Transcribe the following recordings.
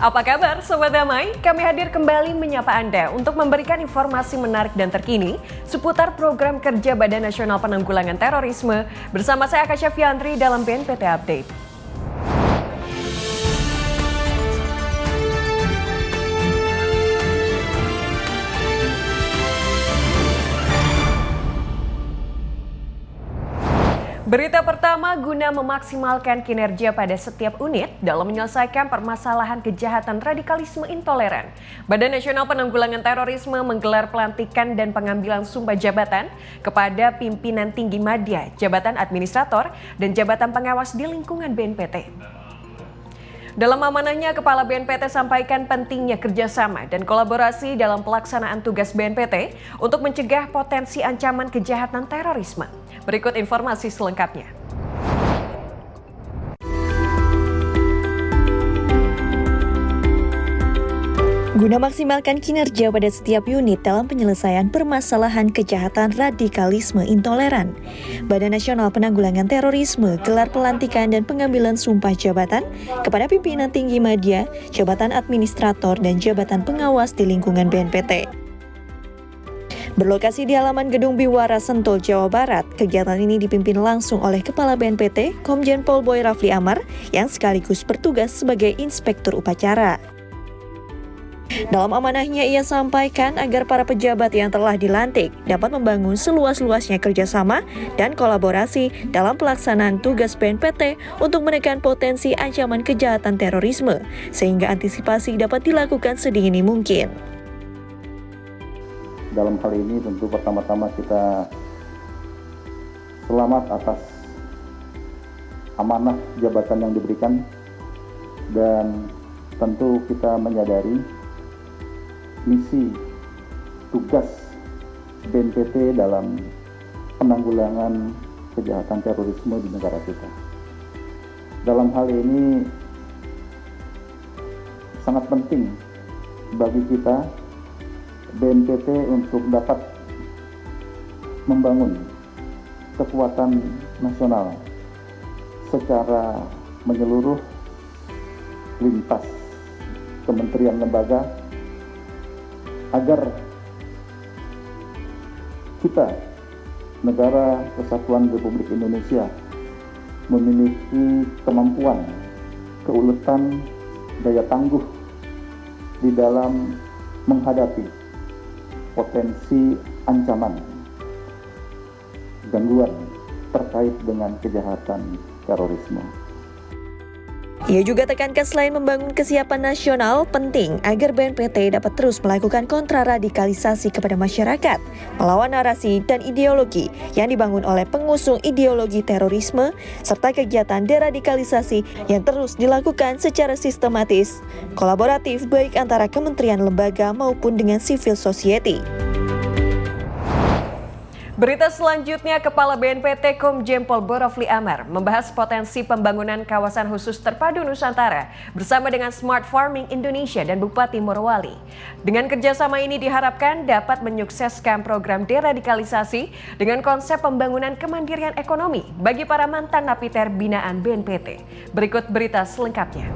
Apa kabar Sobat Damai? Kami hadir kembali menyapa Anda untuk memberikan informasi menarik dan terkini seputar program kerja Badan Nasional Penanggulangan Terorisme bersama saya Akasha Fiandri dalam BNPT Update. Berita pertama, guna memaksimalkan kinerja pada setiap unit dalam menyelesaikan permasalahan kejahatan radikalisme intoleran, Badan Nasional Penanggulangan Terorisme menggelar pelantikan dan pengambilan sumpah jabatan kepada pimpinan tinggi madya, jabatan administrator, dan jabatan pengawas di lingkungan BNPT. Dalam amanahnya, Kepala BNPT sampaikan pentingnya kerjasama dan kolaborasi dalam pelaksanaan tugas BNPT untuk mencegah potensi ancaman kejahatan terorisme. Berikut informasi selengkapnya. Guna maksimalkan kinerja pada setiap unit dalam penyelesaian permasalahan kejahatan radikalisme intoleran, Badan Nasional Penanggulangan Terorisme gelar pelantikan dan pengambilan sumpah jabatan kepada pimpinan tinggi madya, jabatan administrator, dan jabatan pengawas di lingkungan BNPT. Berlokasi di halaman Gedung Biwara Sentul, Jawa Barat, kegiatan ini dipimpin langsung oleh Kepala BNPT, Komjen Pol Boy Rafli Amar, yang sekaligus bertugas sebagai Inspektur Upacara. Dalam amanahnya ia sampaikan agar para pejabat yang telah dilantik dapat membangun seluas-luasnya kerjasama dan kolaborasi dalam pelaksanaan tugas BNPT untuk menekan potensi ancaman kejahatan terorisme, sehingga antisipasi dapat dilakukan sedini mungkin. Dalam hal ini tentu pertama-tama kita selamat atas amanah jabatan yang diberikan, dan tentu kita menyadari misi tugas BNPT dalam penanggulangan kejahatan terorisme di negara kita. Dalam hal ini sangat penting bagi kita BNPT untuk dapat membangun kekuatan nasional secara menyeluruh lintas kementerian lembaga, agar kita, Negara Kesatuan Republik Indonesia, memiliki kemampuan, keuletan, daya tangguh di dalam menghadapi potensi ancaman, gangguan terkait dengan kejahatan terorisme. Ia juga tekankan selain membangun kesiapan nasional, penting agar BNPT dapat terus melakukan kontraradikalisasi kepada masyarakat, melawan narasi dan ideologi yang dibangun oleh pengusung ideologi terorisme, serta kegiatan deradikalisasi yang terus dilakukan secara sistematis, kolaboratif baik antara kementerian lembaga maupun dengan civil society. Berita selanjutnya, Kepala BNPT Komjen Pol Boy Rafli Amar membahas potensi pembangunan kawasan khusus terpadu Nusantara bersama dengan Smart Farming Indonesia dan Bupati Morowali. Dengan kerjasama ini diharapkan dapat menyukseskan program deradikalisasi dengan konsep pembangunan kemandirian ekonomi bagi para mantan napiter binaan BNPT. Berikut berita selengkapnya.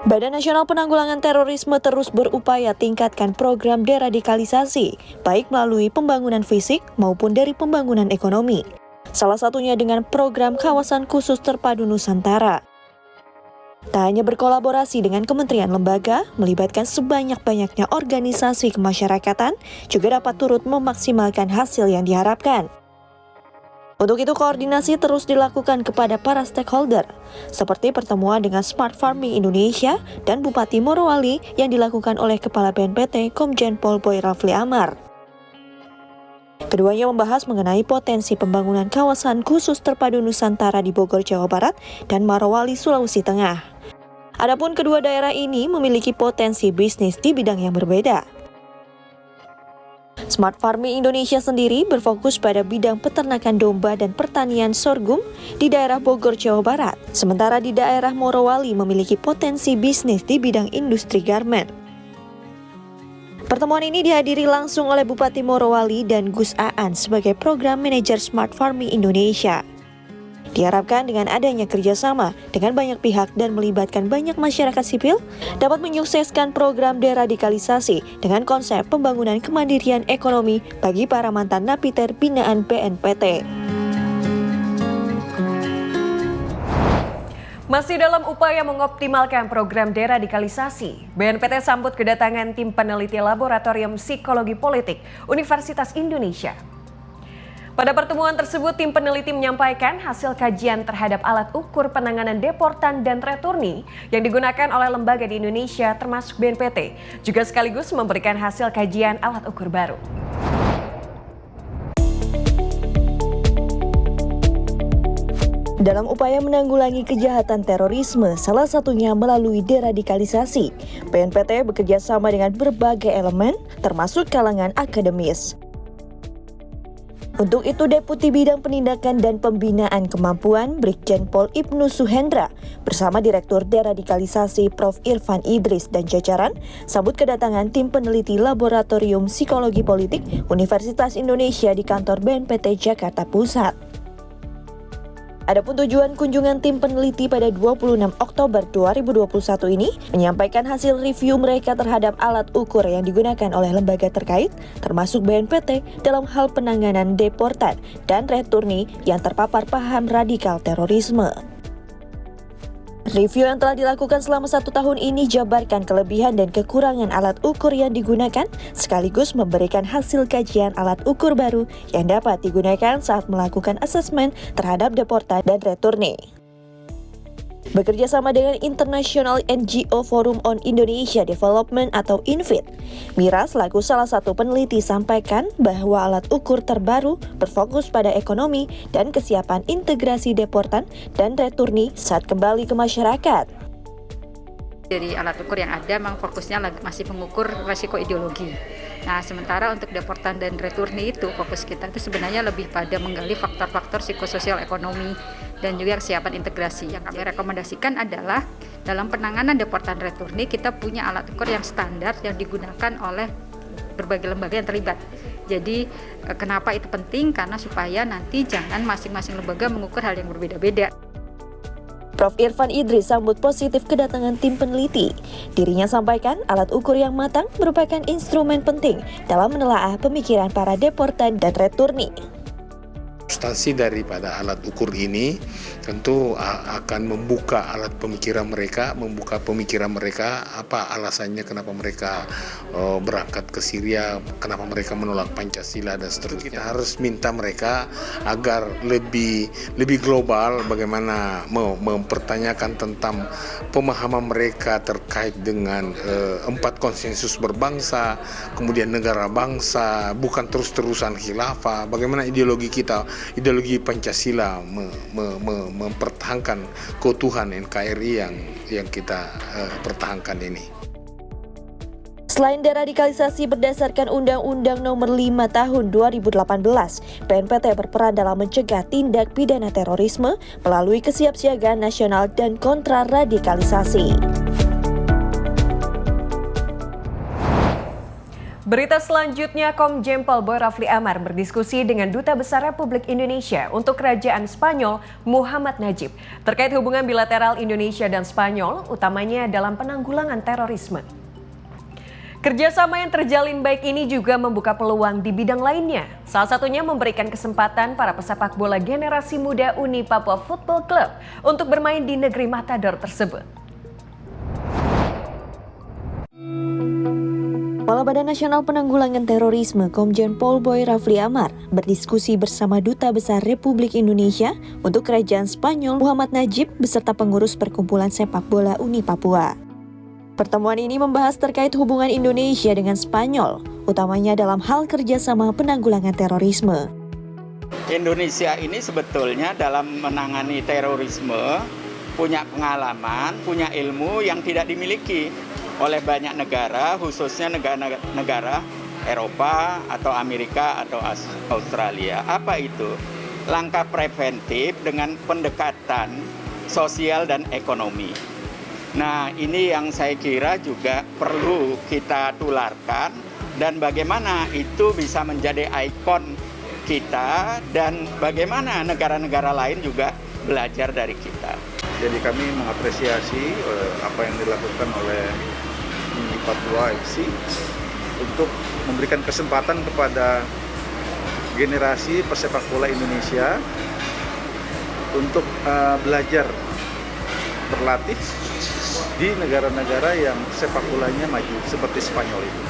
Badan Nasional Penanggulangan Terorisme terus berupaya tingkatkan program deradikalisasi, baik melalui pembangunan fisik maupun dari pembangunan ekonomi. Salah satunya dengan program Kawasan Khusus Terpadu Nusantara. Tak hanya berkolaborasi dengan kementerian lembaga, melibatkan sebanyak-banyaknya organisasi kemasyarakatan, juga dapat turut memaksimalkan hasil yang diharapkan. Untuk itu, koordinasi terus dilakukan kepada para stakeholder, seperti pertemuan dengan Smart Farming Indonesia dan Bupati Morowali yang dilakukan oleh Kepala BNPT Komjen Pol Boy Rafli Amar. Keduanya membahas mengenai potensi pembangunan kawasan khusus terpadu Nusantara di Bogor, Jawa Barat dan Morowali, Sulawesi Tengah. Adapun kedua daerah ini memiliki potensi bisnis di bidang yang berbeda. Smart Farming Indonesia sendiri berfokus pada bidang peternakan domba dan pertanian sorghum di daerah Bogor, Jawa Barat. Sementara di daerah Morowali memiliki potensi bisnis di bidang industri garmen. Pertemuan ini dihadiri langsung oleh Bupati Morowali dan Gus Aan sebagai Program Manajer Smart Farming Indonesia. Diharapkan dengan adanya kerjasama dengan banyak pihak dan melibatkan banyak masyarakat sipil, dapat menyukseskan program deradikalisasi dengan konsep pembangunan kemandirian ekonomi bagi para mantan napiter binaan BNPT. Masih dalam upaya mengoptimalkan program deradikalisasi, BNPT sambut kedatangan tim peneliti Laboratorium Psikologi Politik Universitas Indonesia. Pada pertemuan tersebut, tim peneliti menyampaikan hasil kajian terhadap alat ukur penanganan deportan dan returni yang digunakan oleh lembaga di Indonesia termasuk BNPT, juga sekaligus memberikan hasil kajian alat ukur baru. Dalam upaya menanggulangi kejahatan terorisme, salah satunya melalui deradikalisasi, BNPT bekerja sama dengan berbagai elemen, termasuk kalangan akademis. Untuk itu, Deputi Bidang Penindakan dan Pembinaan Kemampuan Brigjen Pol Ibnu Suhendra bersama Direktur Deradikalisasi Prof. Irfan Idris dan jajaran sambut kedatangan tim peneliti Laboratorium Psikologi Politik Universitas Indonesia di kantor BNPT Jakarta Pusat. Adapun tujuan kunjungan tim peneliti pada 26 Oktober 2021 ini menyampaikan hasil review mereka terhadap alat ukur yang digunakan oleh lembaga terkait, termasuk BNPT dalam hal penanganan deportan dan returni yang terpapar paham radikal terorisme. Review yang telah dilakukan selama 1 tahun ini jabarkan kelebihan dan kekurangan alat ukur yang digunakan, sekaligus memberikan hasil kajian alat ukur baru yang dapat digunakan saat melakukan asesmen terhadap deportan dan returni. Bekerja sama dengan International NGO Forum on Indonesia Development atau INFID, Mira selaku salah satu peneliti sampaikan bahwa alat ukur terbaru berfokus pada ekonomi dan kesiapan integrasi deportan dan returni saat kembali ke masyarakat. Dari alat ukur yang ada memang fokusnya masih mengukur resiko ideologi. Nah, sementara untuk deportan dan returni itu fokus kita itu sebenarnya lebih pada menggali faktor-faktor psikososial ekonomi dan juga kesiapan integrasi. Yang kami rekomendasikan adalah dalam penanganan deportan returni kita punya alat ukur yang standar yang digunakan oleh berbagai lembaga yang terlibat. Jadi kenapa itu penting? Karena supaya nanti jangan masing-masing lembaga mengukur hal yang berbeda-beda. Prof. Irfan Idris sambut positif kedatangan tim peneliti. Dirinya sampaikan alat ukur yang matang merupakan instrumen penting dalam menelaah pemikiran para deportan dan returni. Substansi daripada alat ukur ini tentu akan membuka alat pemikiran mereka, apa alasannya kenapa mereka berangkat ke Syria, kenapa mereka menolak Pancasila dan seterusnya. Kita harus minta mereka agar lebih global bagaimana mempertanyakan tentang pemahaman mereka terkait dengan 4 konsensus berbangsa, kemudian negara bangsa, bukan terus-terusan khilafah, bagaimana ideologi kita, ideologi Pancasila mempertahankan keutuhan NKRI yang kita pertahankan ini. Selain deradikalisasi berdasarkan Undang-Undang Nomor 5 Tahun 2018, BNPT berperan dalam mencegah tindak pidana terorisme melalui kesiapsiagaan nasional dan kontraradikalisasi. Berita selanjutnya, Komjen Pol Boy Rafli Amar berdiskusi dengan Duta Besar Republik Indonesia untuk Kerajaan Spanyol, Muhammad Najib, terkait hubungan bilateral Indonesia dan Spanyol, utamanya dalam penanggulangan terorisme. Kerjasama yang terjalin baik ini juga membuka peluang di bidang lainnya, salah satunya memberikan kesempatan para pesepak bola generasi muda Uni Papua Football Club untuk bermain di negeri Matador tersebut. Kepala Badan Nasional Penanggulangan Terorisme Komjen Pol Boy Rafli Amar berdiskusi bersama Duta Besar Republik Indonesia untuk Kerajaan Spanyol Muhammad Najib beserta pengurus Perkumpulan Sepak Bola Uni Papua. Pertemuan ini membahas terkait hubungan Indonesia dengan Spanyol, utamanya dalam hal kerjasama penanggulangan terorisme. Indonesia ini sebetulnya dalam menangani terorisme punya pengalaman, punya ilmu yang tidak dimiliki oleh banyak negara, khususnya negara Eropa atau Amerika atau Australia. Apa itu? Langkah preventif dengan pendekatan sosial dan ekonomi. Nah, ini yang saya kira juga perlu kita tularkan dan bagaimana itu bisa menjadi ikon kita dan bagaimana negara-negara lain juga belajar dari kita. Jadi kami mengapresiasi apa yang dilakukan oleh Papua FC untuk memberikan kesempatan kepada generasi pesepak bola Indonesia untuk belajar berlatih di negara-negara yang sepak bolanya maju seperti Spanyol itu.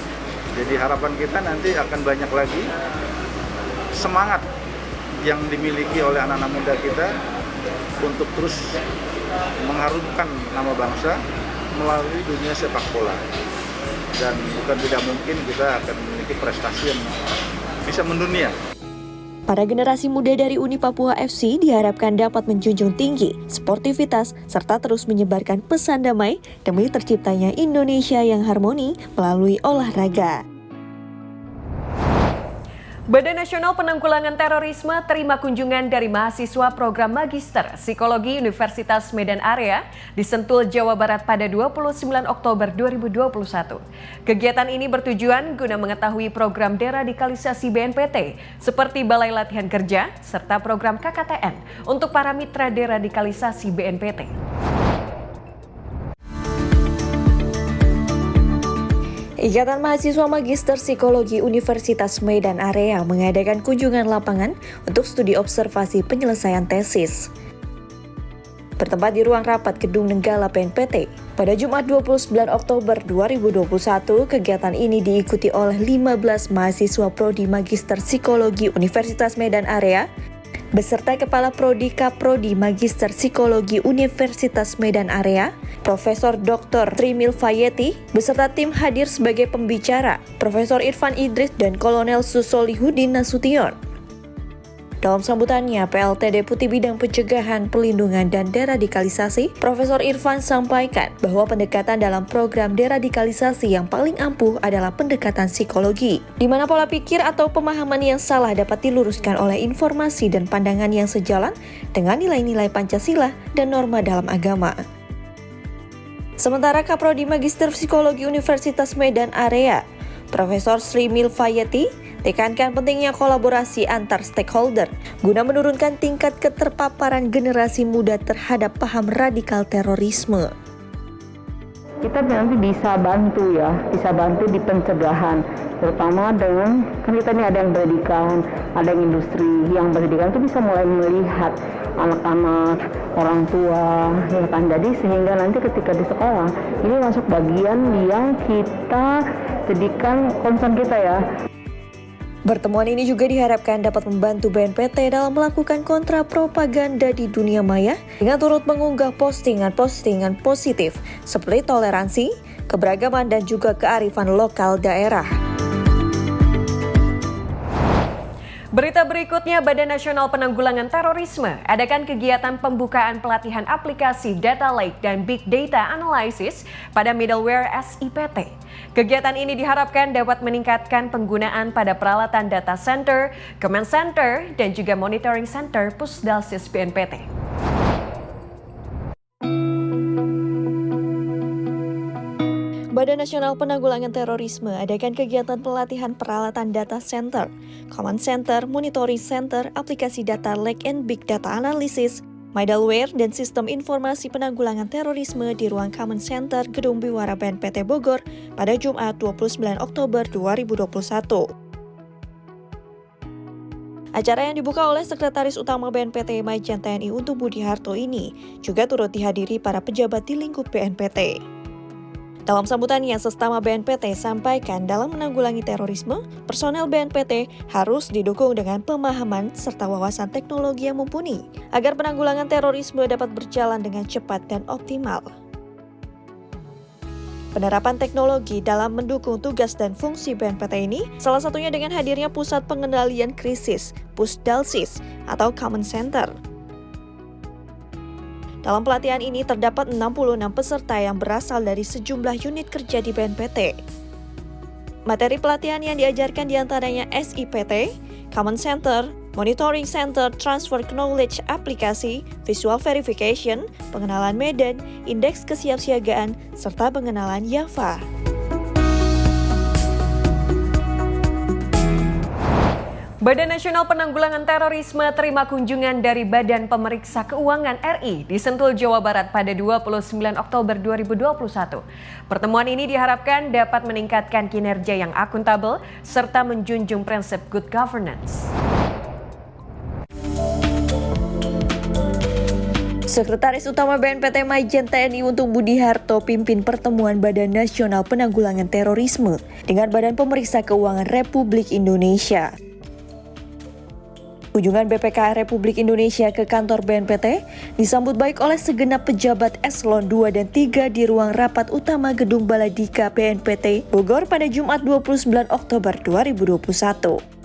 Jadi harapan kita nanti akan banyak lagi semangat yang dimiliki oleh anak-anak muda kita untuk terus mengharumkan nama bangsa melalui dunia sepak bola. Dan bukan tidak mungkin kita akan memiliki prestasi yang bisa mendunia. Para generasi muda dari Uni Papua FC diharapkan dapat menjunjung tinggi sportivitas serta terus menyebarkan pesan damai demi terciptanya Indonesia yang harmoni melalui olahraga. Badan Nasional Penanggulangan Terorisme terima kunjungan dari mahasiswa program Magister Psikologi Universitas Medan Area di Sentul, Jawa Barat pada 29 Oktober 2021. Kegiatan ini bertujuan guna mengetahui program deradikalisasi BNPT seperti Balai Latihan Kerja serta program KKTN untuk para mitra deradikalisasi BNPT. Ikatan Mahasiswa Magister Psikologi Universitas Medan Area mengadakan kunjungan lapangan untuk studi observasi penyelesaian tesis. Bertempat di ruang rapat Gedung Nenggala BNPT, pada Jumat 29 Oktober 2021, kegiatan ini diikuti oleh 15 mahasiswa Prodi Magister Psikologi Universitas Medan Area, beserta Kepala Prodi Kaprodi Magister Psikologi Universitas Medan Area, Profesor Dr. Trimil Fayeti, beserta tim hadir sebagai pembicara, Profesor Irfan Idris dan Kolonel Susolihudin Nasution. Dalam sambutannya, PLT Deputi Bidang Pencegahan, Perlindungan, dan Deradikalisasi, Profesor Irfan sampaikan bahwa pendekatan dalam program deradikalisasi yang paling ampuh adalah pendekatan psikologi, di mana pola pikir atau pemahaman yang salah dapat diluruskan oleh informasi dan pandangan yang sejalan dengan nilai-nilai Pancasila dan norma dalam agama. Sementara Kaprodi Magister Psikologi Universitas Medan Area, Profesor Trimil Fayeti, tekankan pentingnya kolaborasi antar stakeholder guna menurunkan tingkat keterpaparan generasi muda terhadap paham radikal terorisme. Kita nanti bisa bantu di pencegahan, terutama dengan, kan kita ini ada yang pendidikan, ada yang industri, yang pendidikan itu bisa mulai melihat anak-anak, orang tua, ya kan, jadi sehingga nanti ketika di sekolah, ini masuk bagian yang kita jadikan concern kita ya. Pertemuan ini juga diharapkan dapat membantu BNPT dalam melakukan kontrapropaganda di dunia maya dengan turut mengunggah postingan-postingan positif seperti toleransi, keberagaman, dan juga kearifan lokal daerah. Berita berikutnya, Badan Nasional Penanggulangan Terorisme adakan kegiatan pembukaan pelatihan aplikasi Data Lake dan Big Data Analysis pada middleware SIPT. Kegiatan ini diharapkan dapat meningkatkan penggunaan pada peralatan data center, command center, dan juga monitoring center Pusdalsis BNPT. Badan Nasional Penanggulangan Terorisme adakan kegiatan pelatihan peralatan data center, command center, monitoring center, aplikasi data lake and big data analysis, middleware, dan sistem informasi penanggulangan terorisme di ruang command center Gedung Biwara BNPT Bogor pada Jumat 29 Oktober 2021. Acara yang dibuka oleh Sekretaris Utama BNPT Majen TNI Untung Budi Harto ini juga turut dihadiri para pejabat di lingkup BNPT. Dalam sambutannya, Sestama BNPT sampaikan dalam menanggulangi terorisme, personel BNPT harus didukung dengan pemahaman serta wawasan teknologi yang mumpuni, agar penanggulangan terorisme dapat berjalan dengan cepat dan optimal. Penerapan teknologi dalam mendukung tugas dan fungsi BNPT ini, salah satunya dengan hadirnya Pusat Pengendalian Krisis, Pusdalsis, atau Command Center. Dalam pelatihan ini terdapat 66 peserta yang berasal dari sejumlah unit kerja di BNPT. Materi pelatihan yang diajarkan diantaranya SIPT, Command Center, Monitoring Center, Transfer Knowledge Aplikasi, Visual Verification, pengenalan medan, indeks kesiapsiagaan, serta pengenalan Java. Badan Nasional Penanggulangan Terorisme terima kunjungan dari Badan Pemeriksa Keuangan RI di Sentul, Jawa Barat pada 29 Oktober 2021. Pertemuan ini diharapkan dapat meningkatkan kinerja yang akuntabel serta menjunjung prinsip good governance. Sekretaris Utama BNPT Majen TNI Untung Budi Harto pimpin pertemuan Badan Nasional Penanggulangan Terorisme dengan Badan Pemeriksa Keuangan Republik Indonesia. Kunjungan BPK Republik Indonesia ke kantor BNPT disambut baik oleh segenap pejabat eselon 2 dan 3 di ruang rapat utama Gedung Baladika BNPT Bogor pada Jumat 29 Oktober 2021.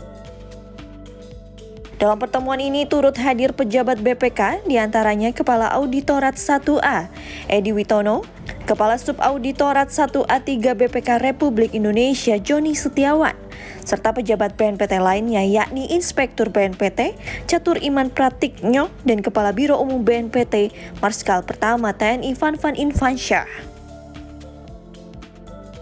Dalam pertemuan ini turut hadir pejabat BPK, diantaranya Kepala Auditorat 1A, Edi Witono, Kepala Subauditorat 1A3 BPK Republik Indonesia, Joni Setiawan, serta pejabat BNPT lainnya yakni Inspektur BNPT, Catur Iman Pratiknyo, dan Kepala Biro Umum BNPT, Marskal Pertama TNI Vanvan Infansyah.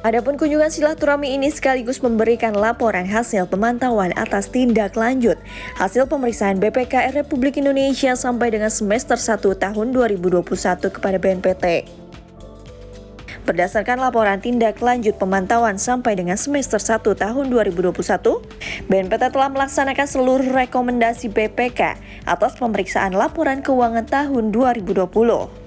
Adapun kunjungan silaturahmi ini sekaligus memberikan laporan hasil pemantauan atas tindak lanjut hasil pemeriksaan BPK Republik Indonesia sampai dengan semester 1 tahun 2021 kepada BNPT. Berdasarkan laporan tindak lanjut pemantauan sampai dengan semester 1 tahun 2021, BNPT telah melaksanakan seluruh rekomendasi BPK atas pemeriksaan laporan keuangan tahun 2020.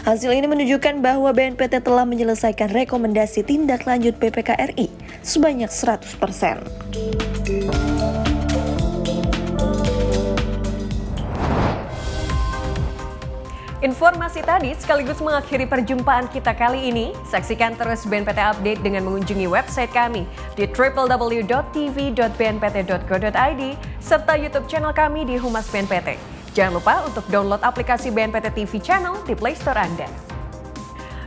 Hasil ini menunjukkan bahwa BNPT telah menyelesaikan rekomendasi tindak lanjut BPK RI sebanyak 100%. Informasi tadi sekaligus mengakhiri perjumpaan kita kali ini. Saksikan terus BNPT Update dengan mengunjungi website kami di www.tv.bnpt.go.id serta YouTube channel kami di Humas BNPT. Jangan lupa untuk download aplikasi BNPT TV Channel di Play Store Anda.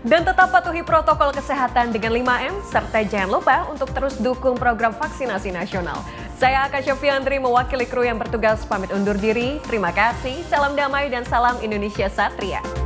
Dan tetap patuhi protokol kesehatan dengan 5M, serta jangan lupa untuk terus dukung program vaksinasi nasional. Saya Akasha Fiandri mewakili kru yang bertugas pamit undur diri. Terima kasih, salam damai dan salam Indonesia Satria.